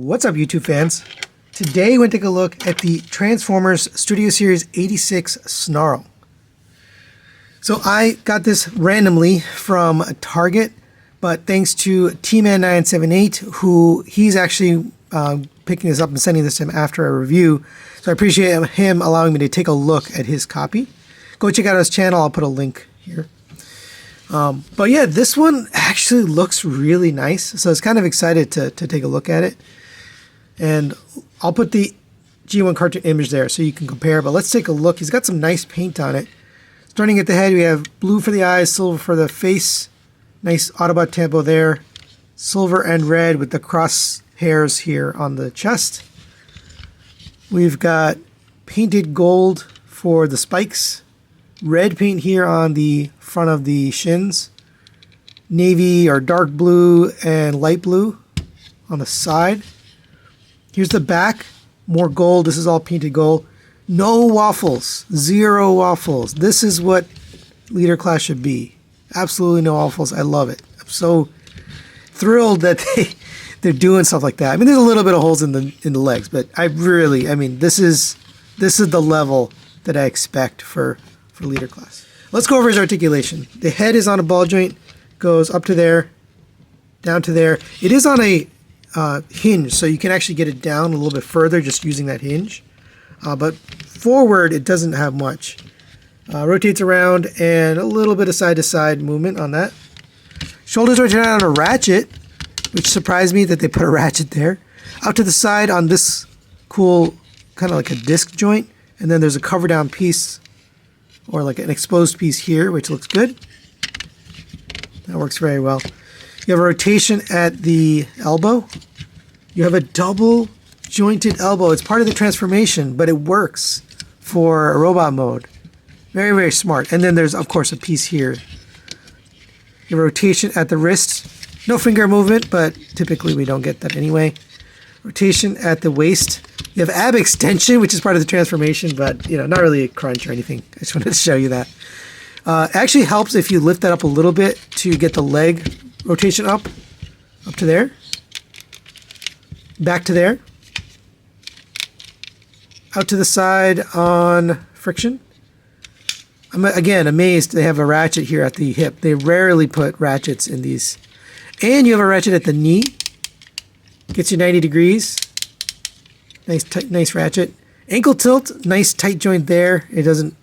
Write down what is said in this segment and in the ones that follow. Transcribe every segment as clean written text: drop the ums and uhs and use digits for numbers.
What's up, YouTube fans? Today we're going to take a look at the Transformers Studio Series 86 Snarl. So I got this randomly from Target, but thanks to T-Man978, who he's actually picking this up and sending this to him after a review. So I appreciate him allowing me to take a look at his copy. Go check out his channel. I'll put a link here. But yeah, this one actually looks really nice. So I was kind of excited to take a look at it. And I'll put the G1 cartoon image there so you can compare. But let's take a look. He's got some nice paint on it. Starting at the head, we have blue for the eyes, silver for the face. Nice Autobot tempo there. Silver and red with the cross hairs here on the chest. We've got painted gold for the spikes. Red paint here on the front of the shins. Navy or dark blue and light blue on the side. Here's the back. More gold. This is all painted gold. No waffles. Zero waffles. This is what leader class should be. Absolutely no waffles. I love it. I'm so thrilled that they're doing stuff like that. I mean, there's a little bit of holes in the legs, but I mean, this is the level that I expect for leader class. Let's go over his articulation. The head is on a ball joint, goes up to there, down to there. It is on a hinge, so you can actually get it down a little bit further just using that hinge. But forward, it doesn't have much. Rotates around and a little bit of side-to-side movement on that. Shoulders rotate on a ratchet, which surprised me that they put a ratchet there. Out to the side on this cool, kind of like a disc joint. And then there's a cover-down piece, or like an exposed piece here, which looks good. That works very well. You have a rotation at the elbow. You have a double jointed elbow. It's part of the transformation, but it works for a robot mode. Very, very smart. And then there's, of course, a piece here. You have a rotation at the wrist. No finger movement, but typically we don't get that anyway. Rotation at the waist. You have ab extension, which is part of the transformation, but not really a crunch or anything. I just wanted to show you that. It actually helps if you lift that up a little bit to get the leg rotation up to there, back to there, out to the side on friction. I'm again amazed they have a ratchet here at the hip. They rarely put ratchets in these. And you have a ratchet at the knee. Gets you 90 degrees. Nice ratchet. Ankle tilt, nice tight joint there. It doesn't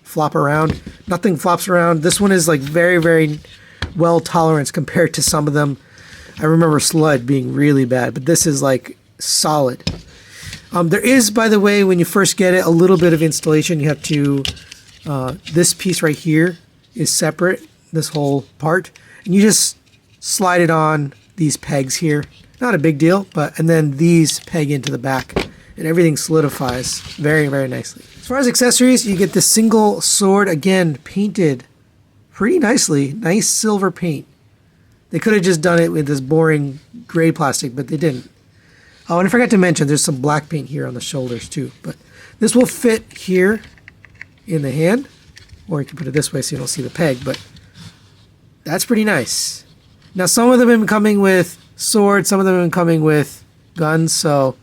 flop around. Nothing flops around. This one is like very, very well tolerance compared to some of them. I remember Slud being really bad, but this is like solid. There is, by the way, when you first get it, a little bit of installation. You have to, this piece right here is separate, this whole part, and you just slide it on these pegs here. Not a big deal, and then these peg into the back, and everything solidifies very, very nicely. As far as accessories, you get the single sword, again, painted pretty nicely. Nice silver paint. They could have just done it with this boring gray plastic, but they didn't. Oh, and I forgot to mention, there's some black paint here on the shoulders too. But this will fit here in the hand, or you can put it this way so you don't see the peg, but that's pretty nice. Now, some of them have been coming with swords, some of them have been coming with guns, so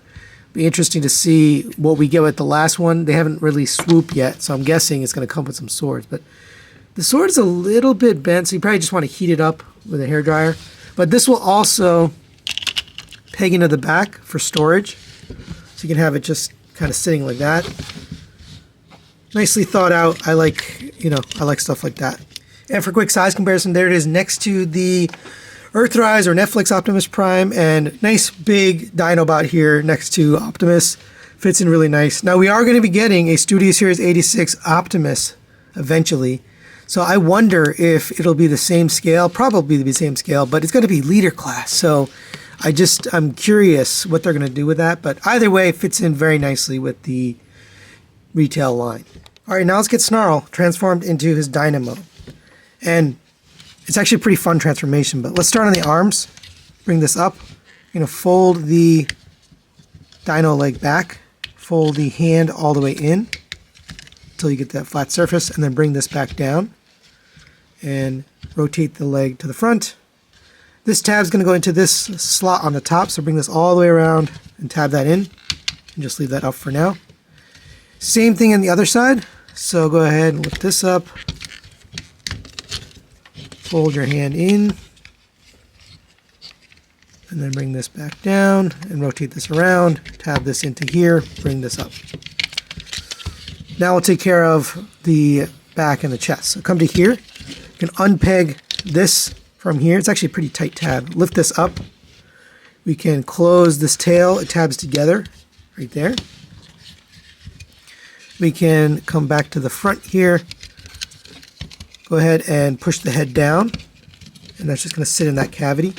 it'll be interesting to see what we get with the last one. They haven't really swooped yet, so I'm guessing it's going to come with some swords. But the sword is a little bit bent, so you probably just want to heat it up with a hairdryer. But this will also peg into the back for storage, so you can have it just kind of sitting like that. Nicely thought out. I like stuff like that. And for quick size comparison, there it is next to the Earthrise or Netflix Optimus Prime, and nice big Dinobot here next to Optimus. Fits in really nice. Now we are going to be getting a Studio Series 86 Optimus eventually. So I wonder if it'll be the same scale, probably the same scale, but it's going to be leader class. So I'm curious what they're going to do with that. But either way, it fits in very nicely with the retail line. All right, now let's get Snarl transformed into his Dynamo. And it's actually a pretty fun transformation, but let's start on the arms. Bring this up. You're going to fold the Dino leg back. Fold the hand all the way in until you get that flat surface, and then bring this back down. And rotate the leg to the front. This tab's going to go into this slot on the top, so bring this all the way around and tab that in. And just leave that up for now. Same thing on the other side. So go ahead and lift this up. Fold your hand in. And then bring this back down and rotate this around. Tab this into here. Bring this up. Now we'll take care of the back and the chest. So come to here. You can unpeg this from here. It's actually a pretty tight tab. Lift this up. We can close this tail. It tabs together right there. We can come back to the front here. Go ahead and push the head down. And that's just going to sit in that cavity.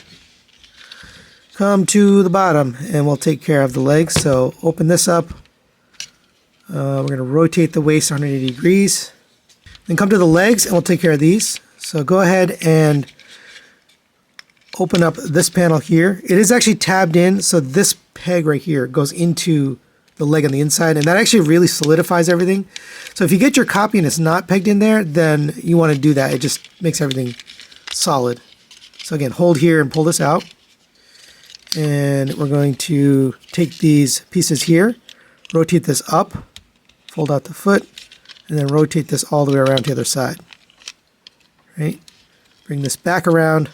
Come to the bottom and we'll take care of the legs. So open this up. We're going to rotate the waist 180 degrees. Then come to the legs and we'll take care of these. So go ahead and open up this panel here. It is actually tabbed in, so this peg right here goes into the leg on the inside, and that actually really solidifies everything. So if you get your copy and it's not pegged in there, then you want to do that. It just makes everything solid. So again, hold here and pull this out. And we're going to take these pieces here, rotate this up, fold out the foot, and then rotate this all the way around to the other side. Right? Bring this back around.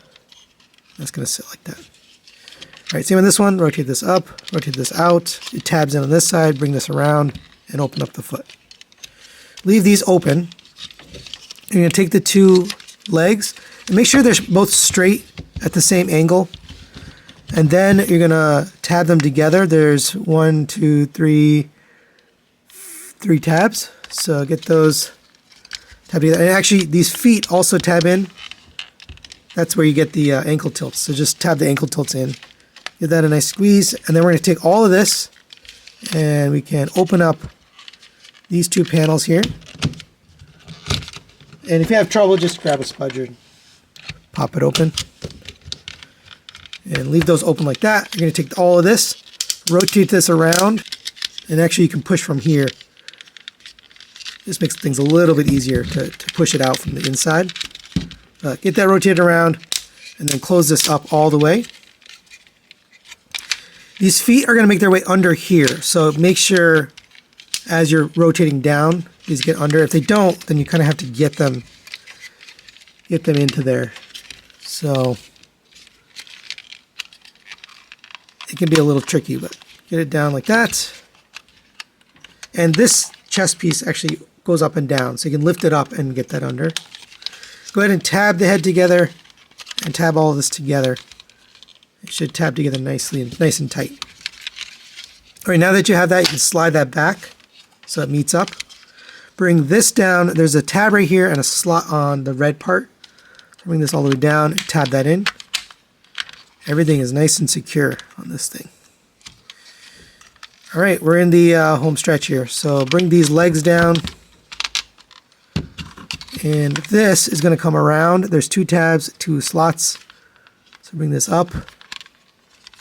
That's going to sit like that. All right, same on this one. Rotate this up, rotate this out. It tabs in on this side. Bring this around and open up the foot. Leave these open. You're going to take the two legs and make sure they're both straight at the same angle. And then you're going to tab them together. There's 1, 2, 3 tabs. So get those tab together. And actually, these feet also tab in. That's where you get the ankle tilts. So just tab the ankle tilts in. Give that a nice squeeze. And then we're going to take all of this and we can open up these two panels here. And if you have trouble, just grab a spudger and pop it open. And leave those open like that. You're going to take all of this, rotate this around, and actually you can push from here. This makes things a little bit easier to push it out from the inside. Get that rotated around, and then close this up all the way. These feet are going to make their way under here, so make sure as you're rotating down, these get under. If they don't, then you kind of have to get them into there. So it can be a little tricky, but get it down like that. And this chest piece actually goes up and down, so you can lift it up and get that under. Go ahead and tab the head together and tab all of this together. It should tab together nicely and nice and tight. All right, now that you have that, you can slide that back so it meets up. Bring this down. There's a tab right here and a slot on the red part. Bring this all the way down and tab that in. Everything is nice and secure on this thing. All right, we're in the home stretch here. So bring these legs down. And this is going to come around. There's two tabs, two slots. So bring this up,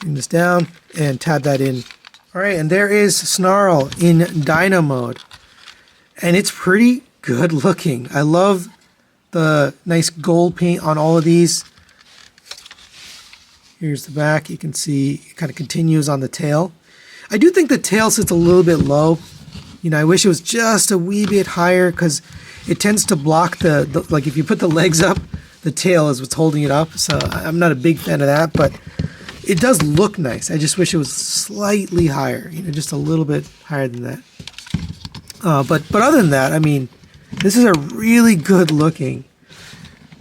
bring this down, and tab that in. All right, and there is Snarl in Dyno mode. And it's pretty good looking. I love the nice gold paint on all of these. Here's the back. You can see it kind of continues on the tail. I do think the tail sits a little bit low. You know, I wish it was just a wee bit higher because it tends to block the like if you put the legs up, the tail is what's holding it up. So I'm not a big fan of that, but it does look nice. I just wish it was slightly higher, you know, just a little bit higher than that. But other than that, I mean, this is a really good looking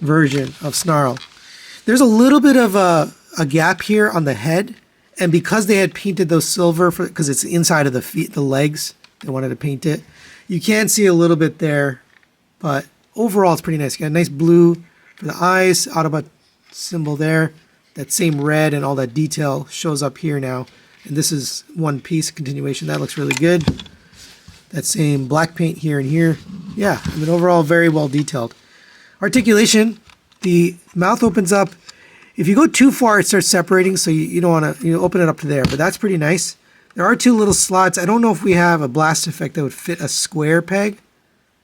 version of Snarl. There's a little bit of a gap here on the head, and because they had painted those silver because it's inside of the feet, the legs, they wanted to paint it. You can see a little bit there, but overall it's pretty nice. You got a nice blue for the eyes, Autobot symbol there. That same red and all that detail shows up here now. And this is one piece continuation. That looks really good. That same black paint here and here. Yeah, I mean, overall very well detailed. Articulation, the mouth opens up. If you go too far, it starts separating, so you don't want to open it up to there, but that's pretty nice. There are two little slots. I don't know if we have a blast effect that would fit a square peg,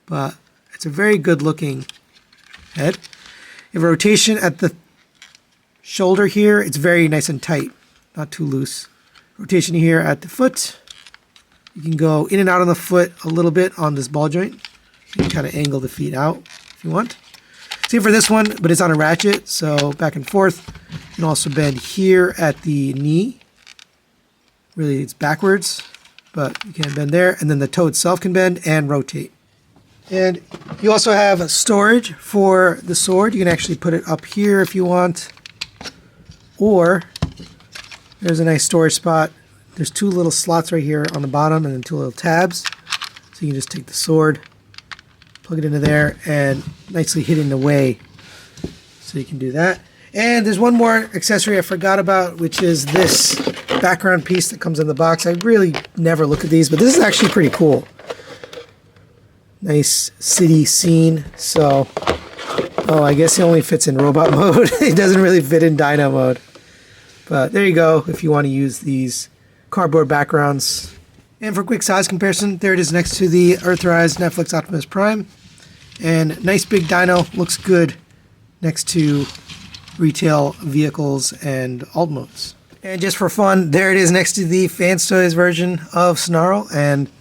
but it's a very good looking head. You have a rotation at the shoulder here, it's very nice and tight, not too loose. Rotation here at the foot. You can go in and out on the foot a little bit on this ball joint. You can kind of angle the feet out if you want. Same for this one, but it's on a ratchet, so back and forth. You can also bend here at the knee. Really, it's backwards, but you can bend there. And then the toe itself can bend and rotate. And you also have storage for the sword. You can actually put it up here if you want. Or there's a nice storage spot. There's 2 little slots right here on the bottom and then 2 little tabs. So you can just take the sword, plug it into there, and nicely hidden away. So you can do that. And there's one more accessory I forgot about, which is this background piece that comes in the box. I really never look at these, but this is actually pretty cool. Nice city scene. So, oh, I guess it only fits in robot mode. It doesn't really fit in dyno mode. But there you go if you want to use these cardboard backgrounds. And for quick size comparison, there it is next to the Earthrise Netflix Optimus Prime. And nice big dyno, looks good next to retail vehicles and alt modes. And just for fun, there it is next to the Fans Toys version of Snarl, and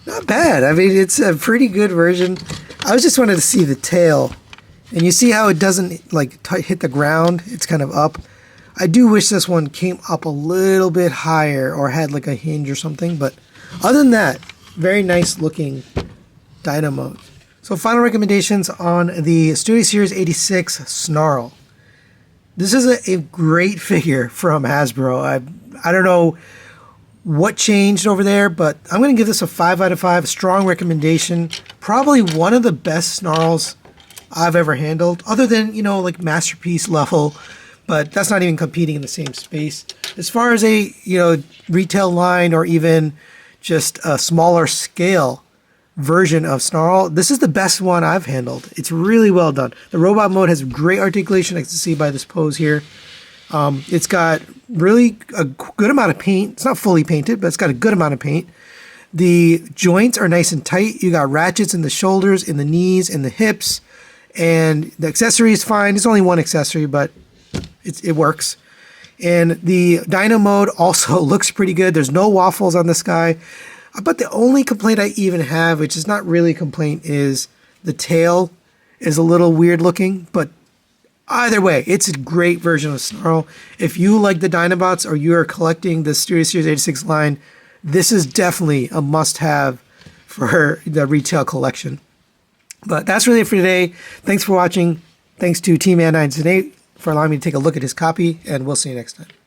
not bad. I mean, it's a pretty good version. I was just wanted to see the tail, and you see how it doesn't like hit the ground. It's kind of up. I do wish this one came up a little bit higher or had like a hinge or something, but other than that, very nice looking dyno mode. So final recommendations on the Studio Series 86 Snarl. This is a great figure from Hasbro. I don't know what changed over there, but I'm going to give this a 5 out of 5. Strong recommendation. Probably one of the best Snarls I've ever handled, other than, you know, like Masterpiece level, but that's not even competing in the same space. As far as a, you know, retail line or even just a smaller scale version of Snarl, this is the best one I've handled. It's really well done. The robot mode has great articulation, as you can see by this pose here. It's got really a good amount of paint. It's not fully painted, but it's got a good amount of paint. The joints are nice and tight. You got ratchets in the shoulders, in the knees, in the hips, and the accessory is fine. It's only one accessory, but it works. And the dyno mode also looks pretty good. There's no waffles on this guy. But the only complaint I even have, which is not really a complaint, is the tail is a little weird looking. But either way, it's a great version of Snarl. If you like the Dinobots or you are collecting the Studio Series 86 line, this is definitely a must-have for the retail collection. But that's really it for today. Thanks for watching. Thanks to Team Man 9 for allowing me to take a look at his copy, and we'll see you next time.